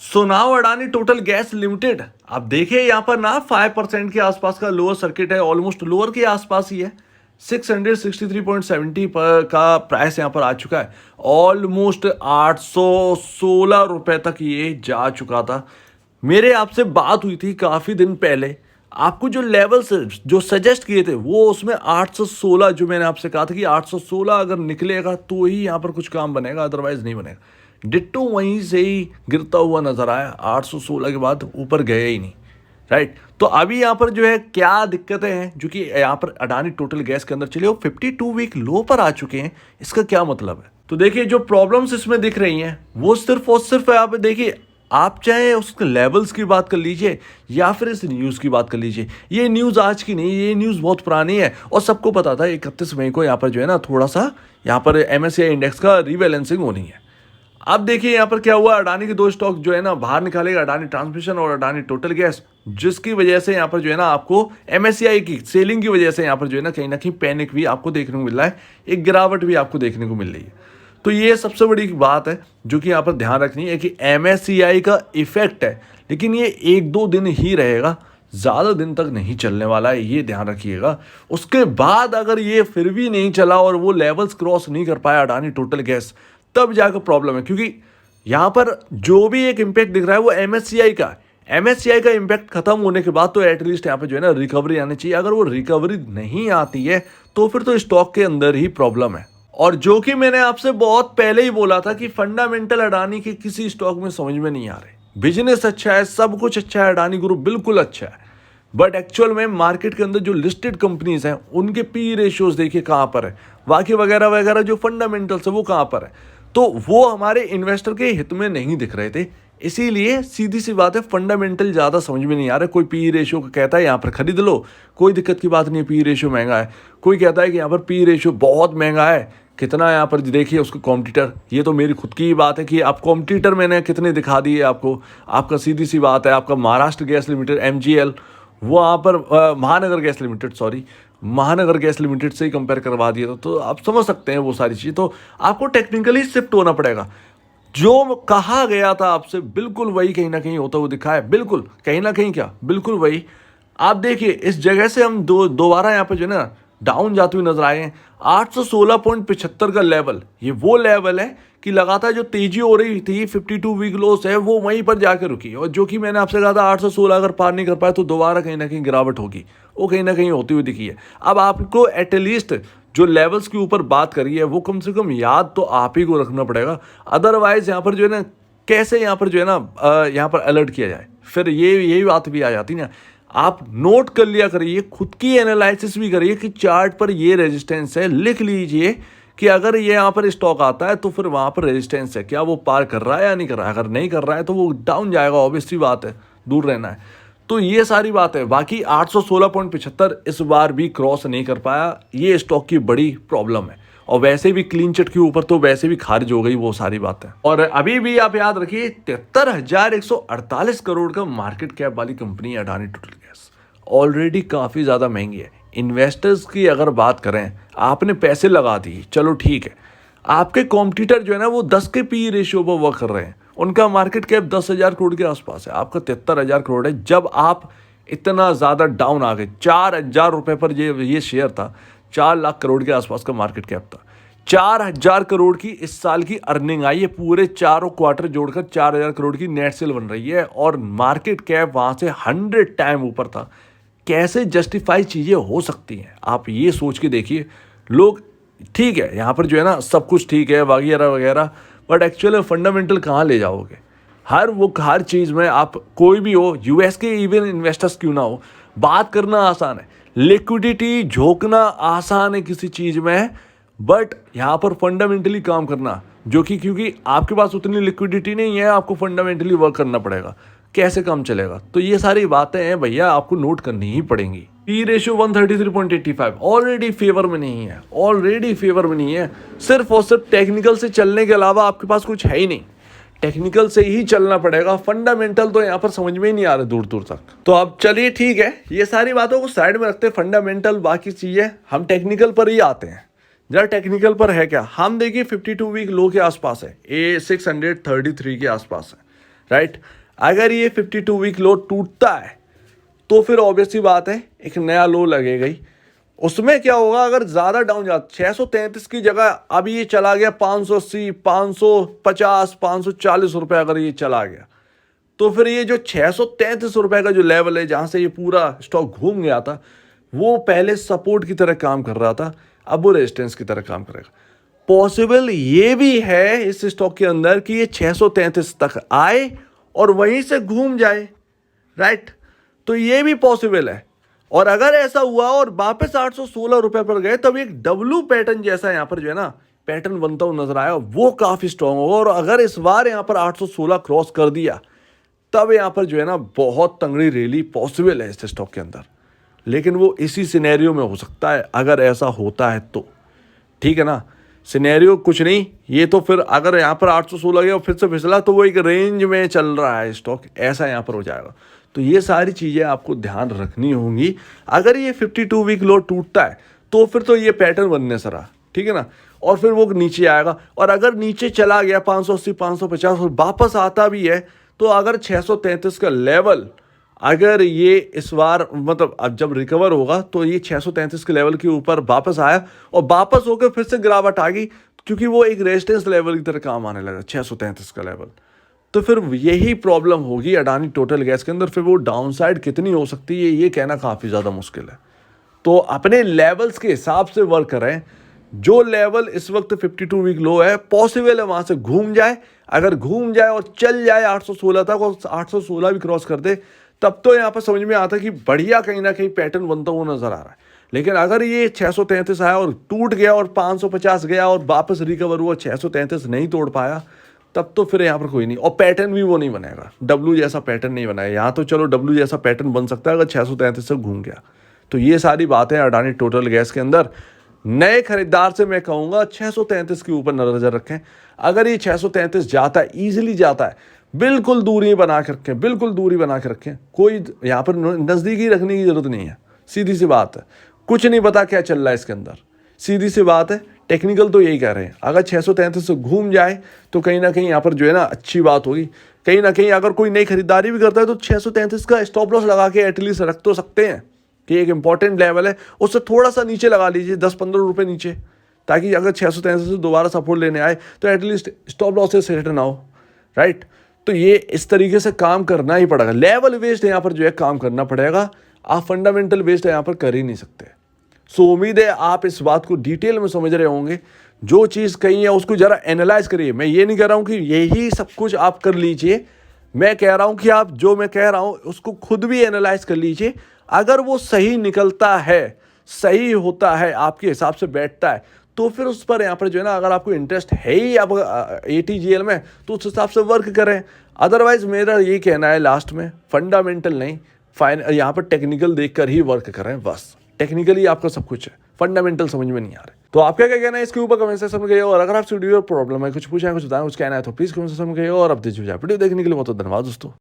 So now Adani total gas limited, आप देखिए यहाँ पर ना 5% के आसपास का लोअर सर्किट है, ऑलमोस्ट लोअर के आसपास ही है। 663.70 पर का प्राइस यहाँ पर आ चुका है। ऑलमोस्ट 816 रुपए तक ये जा चुका था। मेरे आपसे बात हुई थी काफ़ी दिन पहले, आपको जो लेवल्स जो सजेस्ट किए थे वो उसमें 816, जो मैंने आपसे कहा था कि 816 अगर निकलेगा तो ही यहाँ पर कुछ काम बनेगा, अदरवाइज नहीं बनेगा। डिट्टो वहीं से ही गिरता हुआ नजर आया, 816 के बाद ऊपर गया ही नहीं। राइट, तो अभी यहाँ पर जो है क्या दिक्कतें हैं जो कि यहाँ पर अडानी टोटल गैस के अंदर चलिए वो 52 वीक लो पर आ चुके हैं। इसका क्या मतलब है? तो देखिए जो प्रॉब्लम्स इसमें दिख रही हैं वो सिर्फ और सिर्फ आप देखिए, आप चाहे उसके लेवल्स की बात कर लीजिए या फिर इस न्यूज़ की बात कर लीजिए। ये न्यूज़ आज की नहीं, ये न्यूज़ बहुत पुरानी है और सबको पता था 31 मई को यहाँ पर जो है ना थोड़ा सा यहाँ पर MSCI इंडेक्स का रीबैलेंसिंग होनी है। अब देखिए यहाँ पर क्या हुआ, अडानी के दो स्टॉक जो है ना बाहर निकालेगा, अडानी ट्रांसमिशन और अडानी टोटल गैस, जिसकी वजह से यहाँ पर जो है ना आपको MSCI की सेलिंग की वजह से यहाँ पर जो है ना कहीं पैनिक भी आपको देखने को मिल रहा है, एक गिरावट भी आपको देखने को मिल रही है। तो ये सबसे बड़ी बात है जो कि यहाँ पर ध्यान रखनी है कि MSCI का इफेक्ट है, लेकिन ये 1-2 दिन ही रहेगा, ज़्यादा दिन तक नहीं चलने वाला है, ये ध्यान रखिएगा। उसके बाद अगर ये फिर भी नहीं चला और वो लेवल्स क्रॉस नहीं कर पाया अडानी टोटल गैस, तब जाकर प्रॉब्लम है। क्योंकि यहाँ पर जो भी एक इम्पैक्ट दिख रहा है वो MSCI का है। MSCI का इम्पैक्ट खत्म होने के बाद तो एटलीस्ट यहाँ पे जो है ना रिकवरी आनी चाहिए। अगर वो रिकवरी नहीं आती है तो फिर तो स्टॉक के अंदर ही प्रॉब्लम है। और जो कि मैंने आपसे बहुत पहले ही बोला था कि फंडामेंटल अडानी के किसी स्टॉक में समझ में नहीं आ रहे। बिजनेस अच्छा है, सब कुछ अच्छा है, अडानी ग्रुप बिल्कुल अच्छा है, बट एक्चुअल में मार्केट के अंदर जो लिस्टेड कंपनीज हैं उनके पी रेशियोज देखिए कहाँ पर है, बाकी वगैरह वगैरह जो फंडामेंटल्स है वो कहाँ पर है। तो वो हमारे इन्वेस्टर के हित में नहीं दिख रहे थे, इसीलिए सीधी सी बात है फंडामेंटल ज़्यादा समझ में नहीं आ रहा। कोई पी रेशियो को कहता है यहाँ पर खरीद लो, कोई दिक्कत की बात नहीं है, पी रेशियो महंगा है। कोई कहता है कि यहाँ पर पी रेशियो बहुत महंगा है, कितना यहाँ पर देखिए उसको कॉम्पिटिटर। ये तो मेरी खुद की ही बात है कि आप कॉम्पिटिटर मैंने कितने दिखा दिए आपको। आपका सीधी सी बात है, आपका महाराष्ट्र गैस लिमिटेड MGL, वो वहाँ पर महानगर गैस लिमिटेड, सॉरी महानगर गैस लिमिटेड से ही कंपेयर करवा दिया तो आप समझ सकते हैं वो सारी चीज़। तो आपको टेक्निकली शिफ्ट होना पड़ेगा। जो कहा गया था आपसे बिल्कुल वही कहीं ना कहीं होता हुआ दिखा है, बिल्कुल कहीं ना कहीं क्या बिल्कुल वही। आप देखिए इस जगह से हम दोबारा यहाँ पे जो है ना डाउन जाते हुए नजर आए हैं। 816.75 का लेवल, ये वो लेवल है कि लगातार जो तेजी हो रही थी 52 वीक लोस है वो वहीं पर जाकर रुकी। और जो कि मैंने आपसे कहा था 816 अगर पार नहीं कर पाए तो दोबारा कहीं ना कहीं गिरावट होगी, वो कहीं ना कहीं होती हुई दिखी है। अब आपको एटलीस्ट जो लेवल्स के ऊपर बात करी है वो कम से कम याद तो आप ही को रखना पड़ेगा, अदरवाइज यहाँ पर जो है ना कैसे यहाँ पर जो है ना यहाँ पर अलर्ट किया जाए, फिर यही बात भी आ जाती ना। आप नोट कर लिया करिए, खुद की एनालिसिस भी करिए कि चार्ट पर ये रेजिस्टेंस है, लिख लीजिए कि अगर ये यहाँ पर स्टॉक आता है तो फिर वहाँ पर रेजिस्टेंस है, क्या वो पार कर रहा है या नहीं कर रहा है। अगर नहीं कर रहा है तो वो डाउन जाएगा, ऑब्वियसली बात है, दूर रहना है। तो ये सारी बात है। बाकी 816.75 इस बार भी क्रॉस नहीं कर पाया, ये स्टॉक की बड़ी प्रॉब्लम है। और वैसे भी क्लीन चिट के ऊपर तो वैसे भी खारिज हो गई वो सारी बातें। और अभी भी आप याद रखिए 73,148 करोड़ का मार्केट कैप वाली company Adani total gas already काफ़ी ज़्यादा महंगी है। इन्वेस्टर्स की अगर बात करें, आपने पैसे लगा दिए, चलो ठीक है, आपके कॉम्पिटिटर जो है ना वो 10 के पी रेशियो पर वर्क कर रहे हैं, उनका मार्केट कैप 10,000 करोड़ के आसपास है, आपका 73,000 करोड़ है। जब आप इतना ज़्यादा डाउन आ गए, 4,000 रुपये पर ये शेयर था, 4 लाख करोड़ के आसपास का मार्केट कैप था। 4,000 करोड़ की इस साल की अर्निंग आई है, पूरे चारों क्वार्टर जोड़कर 4,000 करोड़ की नेट सेल बन रही है और मार्केट कैप वहाँ से 100 टाइम ऊपर था। कैसे जस्टिफाई चीज़ें हो सकती हैं, आप ये सोच के देखिए। लोग ठीक है यहाँ पर जो है ना सब कुछ ठीक है वगैरह वगैरह, बट एक्चुअली फंडामेंटल कहाँ ले जाओगे? हर चीज़ में आप कोई भी हो, US के इवन इन्वेस्टर्स क्यों ना हो, बात करना आसान है, लिक्विडिटी झोंकना आसान है किसी चीज़ में, बट यहाँ पर फंडामेंटली काम करना, जो कि क्योंकि आपके पास उतनी लिक्विडिटी नहीं है, आपको फंडामेंटली वर्क करना पड़ेगा, कैसे काम चलेगा। तो ये सारी बातें हैं भैया, आपको नोट करनी ही पड़ेंगी। पी रेशियो 133.85 ऑलरेडी फेवर में नहीं है, ऑलरेडी फेवर में नहीं है। सिर्फ और सिर्फ टेक्निकल से चलने के अलावा आपके पास कुछ है ही नहीं, टेक्निकल से ही चलना पड़ेगा। फंडामेंटल तो यहाँ पर समझ में ही नहीं आ रहे दूर दूर तक। तो अब चलिए ठीक है, ये सारी बातों को साइड में रखते हैं, फंडामेंटल बाकी चीज़ें, हम टेक्निकल पर ही आते हैं। जरा टेक्निकल पर है क्या, हम देखिए 52 वीक लो के आसपास है, A633 के आसपास है। राइट। अगर ये 52 वीक लो टूटता है तो फिर ऑब्वियस सी बात है एक नया लो लगेगा ही। उसमें क्या होगा, अगर ज़्यादा डाउन जाता 633 की जगह अब ये चला गया 580, 550, 540 रुपये अगर ये चला गया, तो फिर ये जो 633 रुपये का जो लेवल है जहाँ से ये पूरा स्टॉक घूम गया था, वो पहले सपोर्ट की तरह काम कर रहा था, अब वो रेजिस्टेंस की तरह काम करेगा। पॉसिबल ये भी है इस स्टॉक के अंदर कि ये 633 तक आए और वहीं से घूम जाए, राइट। तो ये भी पॉसिबल है। और अगर ऐसा हुआ और वापस 816 रुपए पर गए, तब एक डब्ल्यू पैटर्न जैसा यहाँ पर जो है ना पैटर्न बनता हुआ नजर आया, वो काफी स्ट्रांग होगा। और अगर इस बार यहाँ पर 816 क्रॉस कर दिया, तब यहाँ पर जो है ना बहुत तंगड़ी रैली पॉसिबल है इस स्टॉक के अंदर। लेकिन वो इसी सिनेरियो में हो सकता है अगर ऐसा होता है तो, ठीक है ना। सिनेरियो कुछ नहीं, ये तो फिर अगर यहाँ पर 816 गया और फिर से फिसला तो वो एक रेंज में चल रहा है स्टॉक, ऐसा यहाँ पर हो जाएगा। तो ये सारी चीज़ें आपको ध्यान रखनी होंगी। अगर ये 52 वीक लो टूटता है तो फिर तो ये पैटर्न बनने से रहा, ठीक है ना, और फिर वो नीचे आएगा। और अगर नीचे चला गया 580, 550 और वापस आता भी है, तो अगर 633 का लेवल अगर ये इस बार मतलब अब जब रिकवर होगा तो ये 633 के लेवल के ऊपर वापस आया और वापस होकर फिर से गिरावट आ गई, क्योंकि वो एक रेजिस्टेंस लेवल की तरह काम आने लगा 633 का लेवल, तो फिर यही प्रॉब्लम होगी अडानी टोटल गैस के अंदर। फिर वो डाउनसाइड कितनी हो सकती है ये कहना काफ़ी ज़्यादा मुश्किल है। तो अपने लेवल्स के हिसाब से वर्क करें। जो लेवल इस वक्त 52 वीक लो है, पॉसिबल है वहां से घूम जाए। अगर घूम जाए और चल जाए 816 तक और 816 भी क्रॉस कर दे, तब तो यहाँ पर समझ में आता है कि बढ़िया कहीं ना कहीं पैटर्न बनता हुआ नजर आ रहा है। लेकिन अगर ये 633 आया और टूट गया और 550 गया और वापस रिकवर हुआ 633 नहीं तोड़ पाया, तब तो फिर यहाँ पर कोई नहीं। और पैटर्न भी वो नहीं बनेगा, डब्ल्यू जैसा पैटर्न नहीं बनाया। यहाँ तो चलो डब्ल्यू जैसा पैटर्न बन सकता है अगर 633 से घूम गया। तो ये सारी बातें अडानी टोटल गैस के अंदर। नए खरीदार से मैं कहूँगा 633 के ऊपर नजर रखें। अगर ये 633 जाता है, ईजिली जाता है, बिल्कुल दूरी बना के रखें, बिल्कुल दूरी बना के रखें। कोई यहाँ पर नज़दीकी रखने की जरूरत नहीं है, सीधी सी बात है। कुछ नहीं पता क्या चल रहा है इसके अंदर, सीधी सी बात है। टेक्निकल तो यही कह रहे हैं, अगर 633 से घूम जाए तो कहीं ना कहीं यहाँ पर जो है ना अच्छी बात होगी। कहीं ना कहीं अगर कोई नई खरीदारी भी करता है तो 633 का स्टॉप लॉस लगा के एटलीस्ट रख तो सकते हैं कि एक इंपॉर्टेंट लेवल है, उससे थोड़ा सा नीचे लगा लीजिए, 10-15 रुपये नीचे, ताकि अगर 633 से दोबारा सपोर्ट लेने आए तो एटलीस्ट स्टॉप लॉस से हिट ना हो, राइट। तो ये इस तरीके से काम करना ही पड़ेगा। लेवल बेस्ड यहाँ पर जो है काम करना पड़ेगा, आप फंडामेंटल बेस्ड यहाँ पर कर ही नहीं सकते। सो उम्मीद है आप इस बात को डिटेल में समझ रहे होंगे। जो चीज़ कही है उसको ज़रा एनालाइज करिए। मैं ये नहीं कह रहा हूँ कि यही सब कुछ आप कर लीजिए, मैं कह रहा हूँ कि आप जो मैं कह रहा हूँ उसको खुद भी एनालाइज कर लीजिए। अगर वो सही निकलता है, सही होता है, आपके हिसाब से बैठता है, तो फिर उस पर यहाँ पर जो है ना अगर आपको इंटरेस्ट है ही आप ATGL में, तो उस हिसाब से वर्क करें। अदरवाइज मेरा ये कहना है लास्ट में, फंडामेंटल नहीं, यहाँ पर टेक्निकल देखकर ही वर्क करें। बस टेक्निकली आपका सब कुछ है, फंडामेंटल समझ में नहीं आ रहे। तो आपका क्या कहना है इसके ऊपर कमेंट सेक्शन में कहिए। और अगर आपसे वीडियो प्रॉब्लम है, कुछ पूछा है, कुछ बताएं, कुछ कहना है, तो प्लीज कमेंट सेक्शन में कहिए। और अब वीडियो देखने के लिए बहुत धन्यवाद दोस्तों।